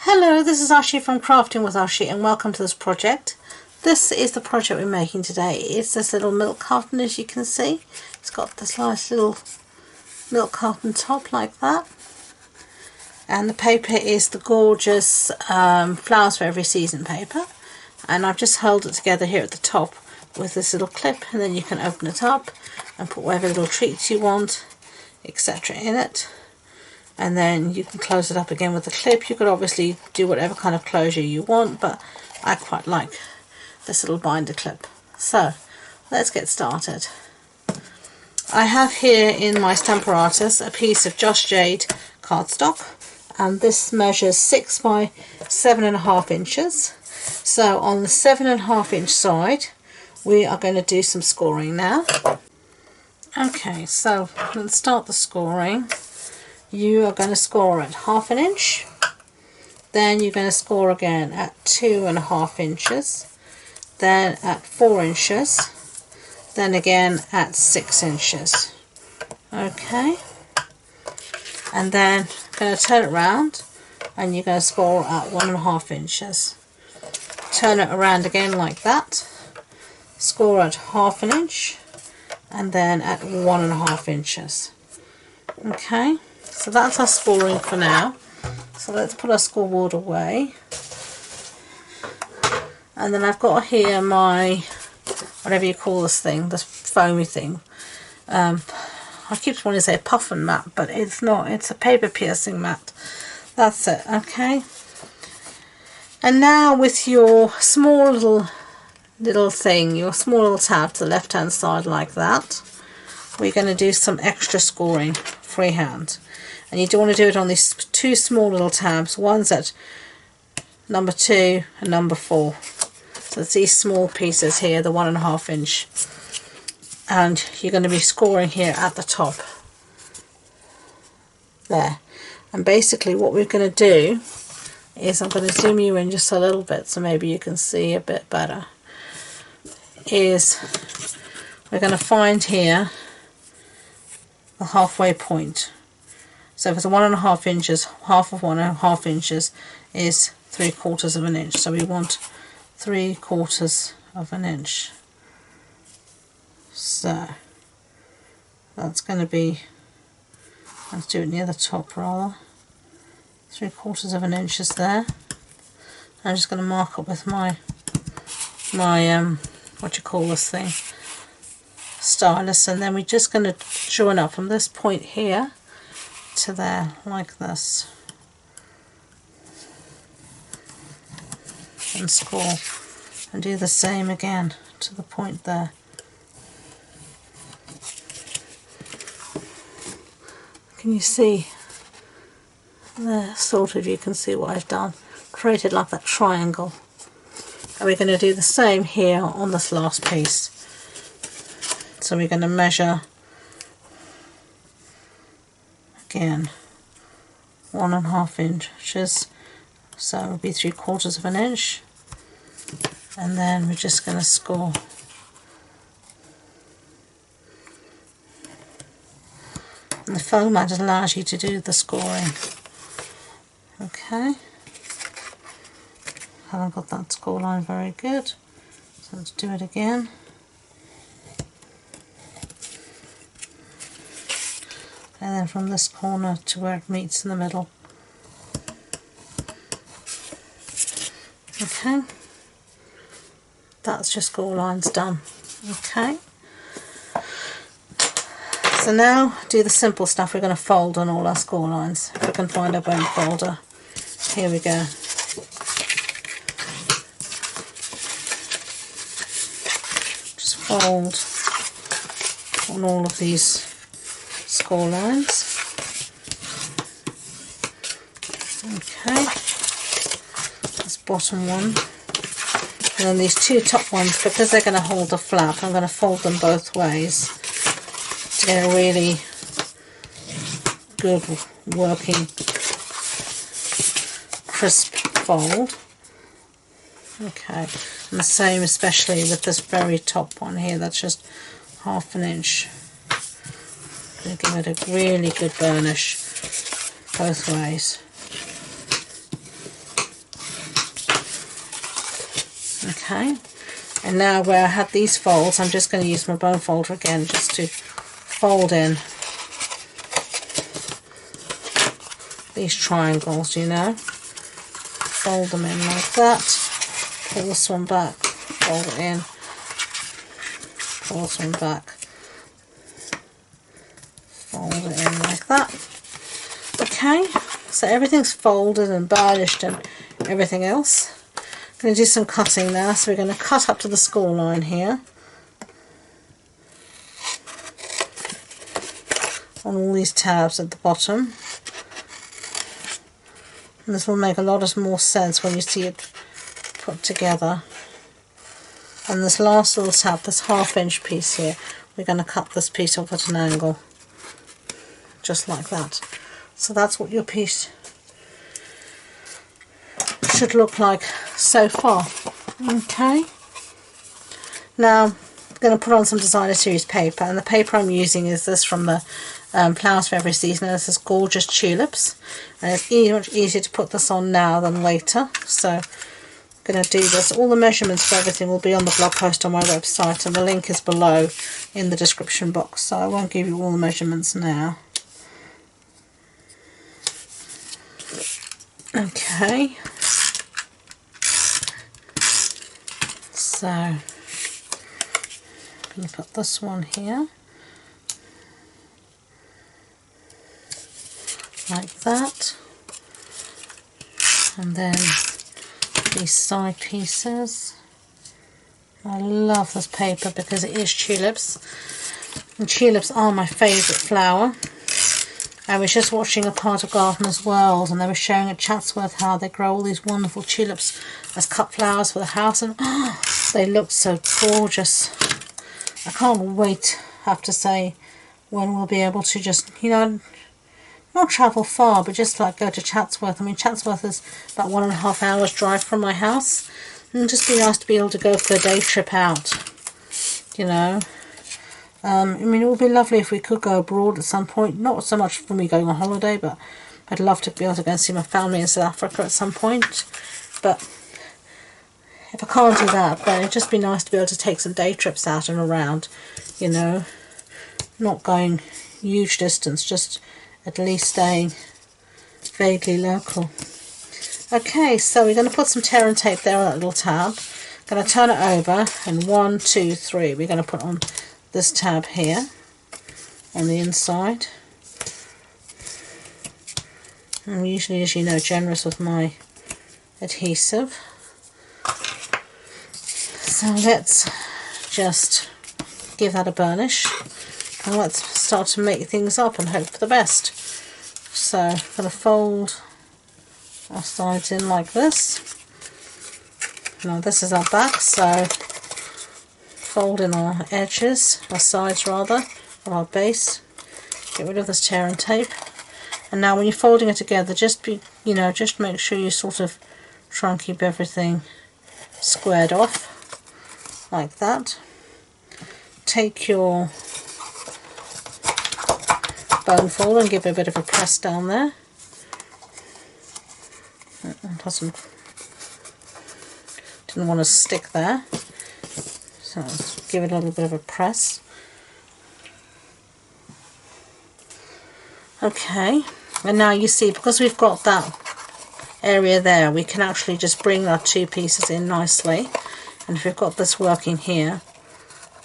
Hello, this is Ashee from Crafting with Ashee and welcome to this project. This is the project we're making today. It's this little milk carton, as you can see. It's got this nice little milk carton top like that. And the paper is the gorgeous Flowers for Every Season paper. And I've just held it together here at the top with this little clip, and then you can open it up and put whatever little treats you want, etc. in it. And then you can close it up again with a clip. You could obviously do whatever kind of closure you want, but I quite like this little binder clip. So let's get started. I have here in my Stamparatus a piece of Just Jade cardstock, and this measures 6 by 7.5 inches. So on the 7.5 inch side we are going to do some scoring now. Okay, so let's start the scoring. You are going to score at 1/2 inch, then you're going to score again at 2.5 inches, then at 4 inches, then again at 6 inches. Okay, and then going to turn it around and you're going to score at 1.5 inches. Turn it around again like that, score at 1/2 inch, and then at 1.5 inches. Okay. So that's our scoring for now. So let's put our scoreboard away. And then I've got here my, whatever you call this thing, this foamy thing. I keep wanting to say puffin mat, but it's not. It's a paper piercing mat. That's it, okay? And now with your small little thing, your small little tab to the left hand side like that, we're going to do some extra scoring freehand. And you do want to do it on these two small little tabs. One's at number 2 and number 4. So it's these small pieces here, the 1.5 inch. And you're going to be scoring here at the top. There. And basically what we're going to do is, I'm going to zoom you in just a little bit so maybe you can see a bit better, is we're going to find here the halfway point. So if it's 1.5 inches, half of 1.5 inches is 3/4 of an inch. So we want 3/4 of an inch. So that's going to be, let's do it near the top rather. 3/4 of an inch is there. I'm just going to mark up with my what you call this thing, stylus, and then we're just going to join up from this point here to there like this and score, and do the same again to the point there. Can you see there? Sort of, you can see what I've done, created like that triangle. And we're going to do the same here on this last piece. So we're going to measure again 1.5 inches, so it will be 3/4 of an inch, and then we're just going to score. And the foam mat allows you to do the scoring. Okay, haven't got that score line very good, so let's do it again. And then from this corner to where it meets in the middle. Okay, that's your score lines done. Okay, so now do the simple stuff. We're going to fold on all our score lines. If we can find our bone folder. Here we go. Just fold on all of these score lines. Okay, this bottom one, and then these two top ones, because they're going to hold the flap, I'm going to fold them both ways to get a really good working crisp fold. Okay, and the same especially with this very top one here, that's just 1/2 inch. Give it a really good burnish both ways. Okay, and now where I had these folds, I'm just going to use my bone folder again just to fold in these triangles, you know. Fold them in like that, pull this one back, fold it in, pull this one back, fold it in like that. Okay, so everything's folded and burnished and everything else. I'm going to do some cutting now, so we're going to cut up to the score line here on all these tabs at the bottom. And this will make a lot more sense when you see it put together. And this last little tab, this 1/2 inch piece here, we're going to cut this piece off at an angle, just like that. So that's what your piece should look like so far. Okay, now I'm going to put on some designer series paper, and the paper I'm using is this from the Flowers for Every Season. This is gorgeous tulips, and it's much easier to put this on now than later. So I'm going to do this. All the measurements for everything will be on the blog post on my website, and the link is below in the description box, so I won't give you all the measurements now. Okay, so I'm going to put this one here like that, and then these side pieces. I love this paper because it is tulips, and tulips are my favourite flower. I was just watching a part of Gardener's World, and they were showing at Chatsworth how they grow all these wonderful tulips as cut flowers for the house, and oh, they look so gorgeous. I can't wait, I have to say, when we'll be able to just, you know, not travel far, but just like go to Chatsworth. I mean, Chatsworth is about 1.5 hours drive from my house, and it'd just be nice to be able to go for a day trip out, you know. I mean, it would be lovely if we could go abroad at some point. Not so much for me going on holiday, but I'd love to be able to go and see my family in South Africa at some point. But if I can't do that, then it'd just be nice to be able to take some day trips out and around, you know. Not going huge distance, just at least staying vaguely local. Okay, so we're going to put some tear and tape there on that little tab. Going to turn it over, and 1, 2, 3. We're going to put on this tab here on the inside. I'm usually, as you know, generous with my adhesive. So let's just give that a burnish, and let's start to make things up and hope for the best. So I'm going to fold our sides in like this. Now this is our back, so fold in our edges, our sides rather, of our base. Get rid of this tear and tape. And now when you're folding it together, just be, you know, just make sure you sort of try and keep everything squared off like that. Take your bone folder and give it a bit of a press down there. Didn't want to stick there, so let's give it a little bit of a press. Okay, and now you see, because we've got that area there, we can actually just bring our two pieces in nicely. And if we've got this working here,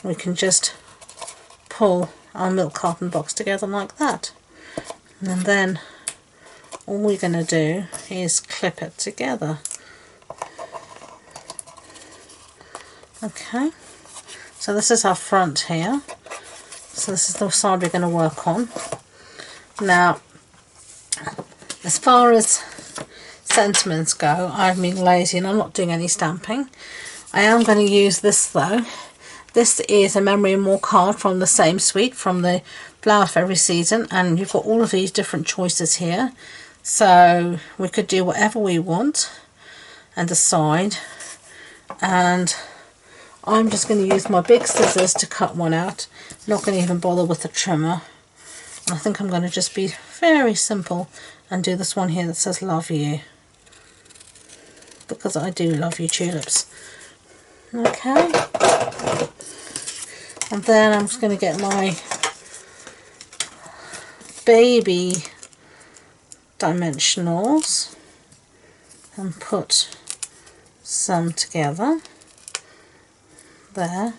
we can just pull our milk carton box together like that. And then all we're going to do is clip it together. Okay, so this is our front here. So this is the side we're going to work on. Now, as far as sentiments go, I've been lazy and I'm not doing any stamping. I am going to use this though. This is a Memory and More card from the same suite, from the Flowers for Every Season, and you've got all of these different choices here. So we could do whatever we want and decide. And I'm just going to use my big scissors to cut one out. Not going to even bother with the trimmer. And I think I'm going to just be very simple and do this one here that says love you, because I do love you tulips. Okay, and then I'm just going to get my baby dimensionals and put some together there,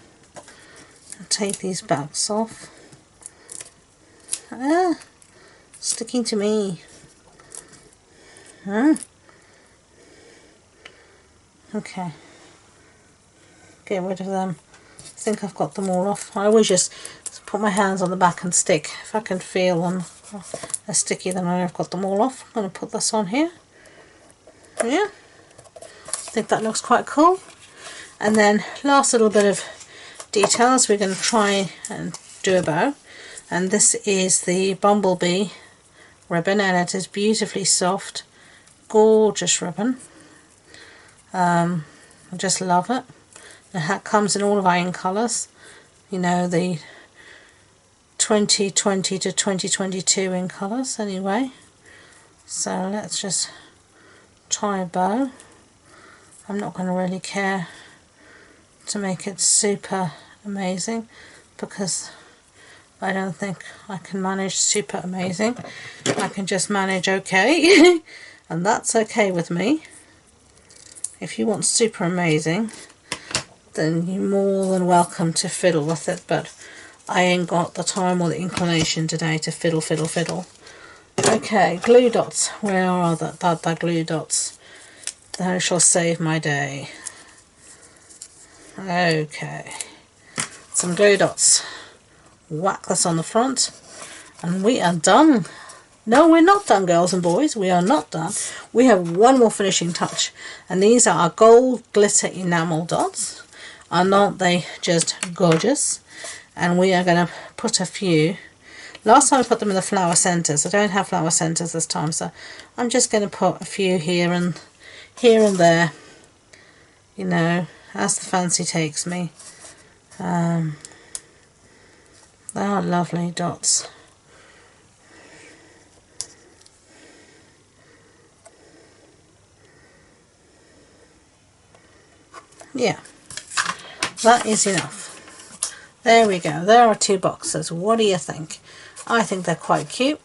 and take these backs off. Sticking to me. Okay, get rid of them. I think I've got them all off. I always just put my hands on the back and stick. If I can feel them are sticky, then I know I've got them all off. I'm going to put this on here. Yeah, I think that looks quite cool. And then last little bit of details, we're going to try and do a bow. And this is the Bumblebee ribbon, and it is beautifully soft, gorgeous ribbon. I just love it. It comes in all of our ink colours, you know, the 2020 to 2022 ink colours anyway. So let's just try a bow. I'm not going to really care to make it super amazing, because I don't think I can manage super amazing. I can just manage okay and that's okay with me. If you want super amazing, then you're more than welcome to fiddle with it, but I ain't got the time or the inclination today to fiddle. Okay, glue dots. Where are the glue dots? They shall save my day. Okay, some glue dots. Whack this on the front, and we are done. No, we're not done, girls and boys. We are not done. We have one more finishing touch, and these are our gold glitter enamel dots. Aren't they just gorgeous? And we are going to put a few. Last time I put them in the flower centres. I don't have flower centres this time, so I'm just going to put a few here and there, you know, as the fancy takes me. They are lovely dots. Yeah, that is enough. There we go. There are two boxes. What do you think? I think they're quite cute.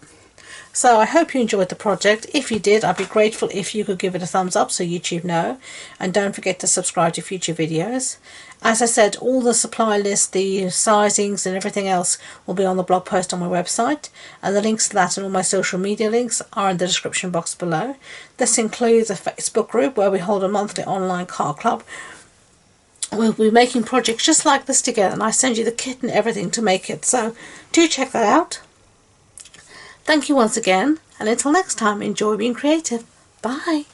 So I hope you enjoyed the project. If you did, I'd be grateful if you could give it a thumbs up so YouTube know. And don't forget to subscribe to future videos. As I said, all the supply list, the sizings and everything else will be on the blog post on my website. And the links to that and all my social media links are in the description box below. This includes a Facebook group where we hold a monthly online card club. We'll be making projects just like this together, and I send you the kit and everything to make it. So do check that out. Thank you once again, and until next time, enjoy being creative. Bye.